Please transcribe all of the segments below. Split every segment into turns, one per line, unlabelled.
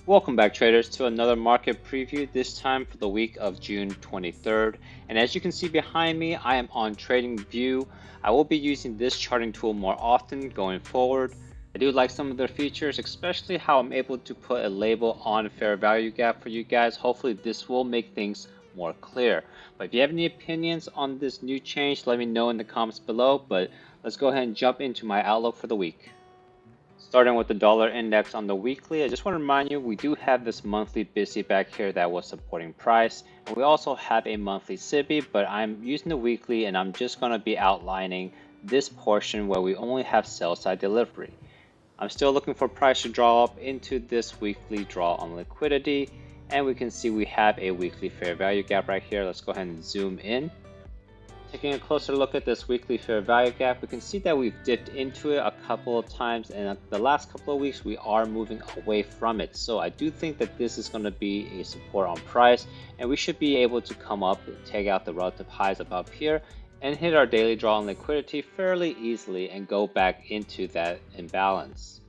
Welcome back, traders, to another market preview, this time for the week of June 23rd. And as you can see behind me, I am on TradingView. I will be using this charting tool more often going forward. I do like some of their features, especially how I'm able to put a label on fair value gap for you guys. Hopefully this will make things more clear. But if you have any opinions on this new change, let me know in the comments below. But let's go ahead and jump into my outlook for the week. Starting with the dollar index on the weekly, I just want to remind you we do have this monthly BISI back here that was supporting price. And we also have a monthly SIBI, but I'm using the weekly and I'm just going to be outlining this portion where we only have sell side delivery. I'm still looking for price to draw up into this weekly draw on liquidity. And we can see we have a weekly fair value gap right here. Let's go ahead and zoom in. Taking a closer look at this weekly fair value gap, we can see that we've dipped into it a couple of times, and the last couple of weeks we are moving away from it. So I do think that this is going to be a support on price, and we should be able to come up, take out the relative highs above here, and hit our daily draw on liquidity fairly easily and go back into that imbalance.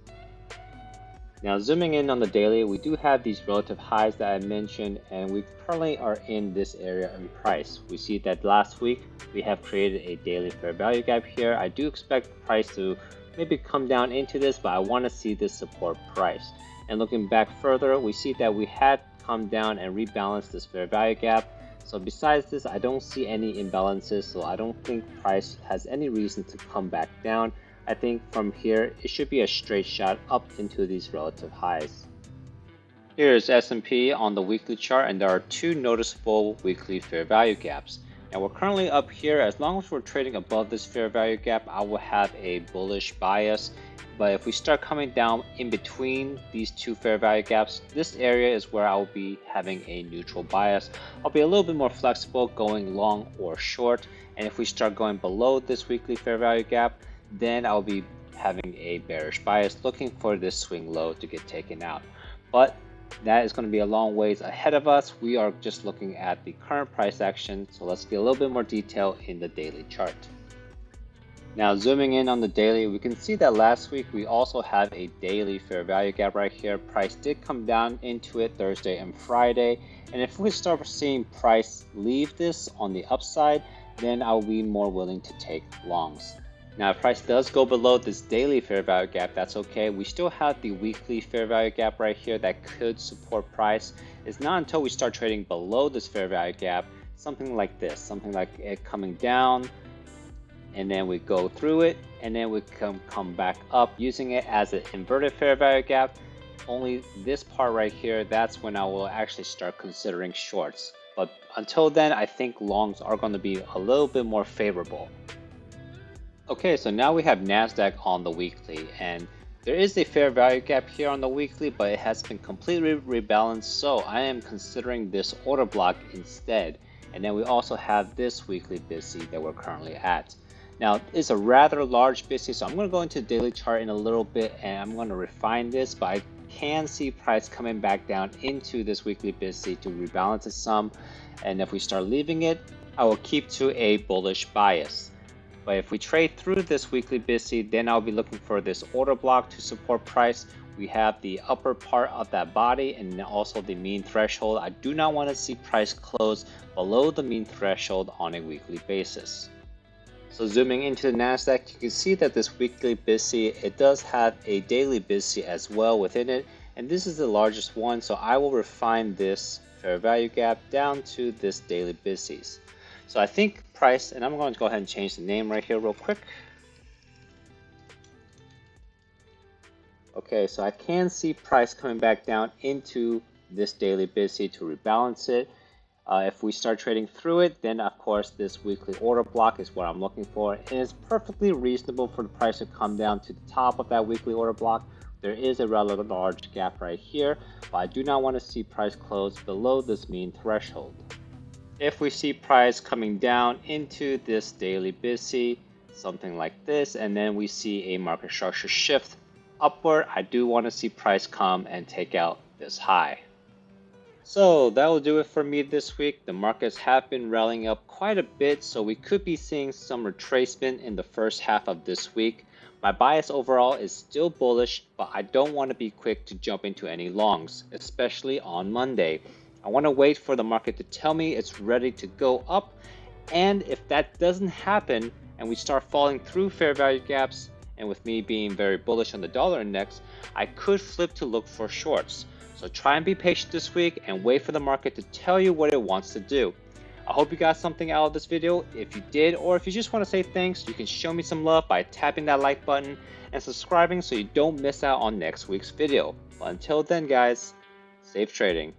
Now zooming in on the daily, we do have these relative highs that I mentioned, and we currently are in this area in price. We see that last week we have created a daily fair value gap here. I do expect price to maybe come down into this, but I want to see this support price. And looking back further, we see that we had come down and rebalanced this fair value gap. So besides this, I don't see any imbalances, so I don't think price has any reason to come back down. I think from here, it should be a straight shot up into these relative highs. Here's S&P on the weekly chart, and there are two noticeable weekly fair value gaps. Now we're currently up here. As long as we're trading above this fair value gap, I will have a bullish bias. But if we start coming down in between these two fair value gaps, this area is where I will be having a neutral bias. I'll be a little bit more flexible going long or short. And if we start going below this weekly fair value gap, then I'll be having a bearish bias, looking for this swing low to get taken out. But that is going to be a long ways ahead of us. We are just looking at the current price action, so let's get a little bit more detail in the daily chart. Now zooming in on the daily, we can see that last week we also have a daily fair value gap right here. Price did come down into it Thursday and Friday, and if we start seeing price leave this on the upside, then I'll be more willing to take longs. Now, if price does go below this daily fair value gap, that's okay. We still have the weekly fair value gap right here that could support price. It's not until we start trading below this fair value gap, something like this, something like it coming down, and then we go through it, and then we come back up using it as an inverted fair value gap. Only this part right here, that's when I will actually start considering shorts. But until then, I think longs are going to be a little bit more favorable. Okay, so now we have Nasdaq on the weekly, and there is a fair value gap here on the weekly, but it has been completely rebalanced, so I am considering this order block instead. And then we also have this weekly BISI that we're currently at. Now, it's a rather large BISI, so I'm going to go into the daily chart in a little bit, and I'm going to refine this, but I can see price coming back down into this weekly BISI to rebalance it some. And if we start leaving it, I will keep to a bullish bias. But if we trade through this weekly BISI, then I'll be looking for this order block to support price. We have the upper part of that body and also the mean threshold. I do not want to see price close below the mean threshold on a weekly basis. So zooming into the Nasdaq, you can see that this weekly BISI, it does have a daily BISI as well within it. And this is the largest one, so I will refine this fair value gap down to this daily BISIs. So I think price, and I'm going to go ahead and change the name right here real quick. Okay, so I can see price coming back down into this daily BISI to rebalance it. If we start trading through it, then of course this weekly order block is what I'm looking for. And it's perfectly reasonable for the price to come down to the top of that weekly order block. There is a rather large gap right here, but I do not want to see price close below this mean threshold. If we see price coming down into this daily BISI, something like this, and then we see a market structure shift upward, I do want to see price come and take out this high. So that will do it for me this week. The markets have been rallying up quite a bit, so we could be seeing some retracement in the first half of this week. My bias overall is still bullish, but I don't want to be quick to jump into any longs, especially on Monday. I want to wait for the market to tell me it's ready to go up, and if that doesn't happen and we start falling through fair value gaps, and with me being very bullish on the dollar index, I could flip to look for shorts. So try and be patient this week and wait for the market to tell you what it wants to do. I hope you got something out of this video. If you did, or if you just want to say thanks, you can show me some love by tapping that like button and subscribing so you don't miss out on next week's video. But until then guys, safe trading.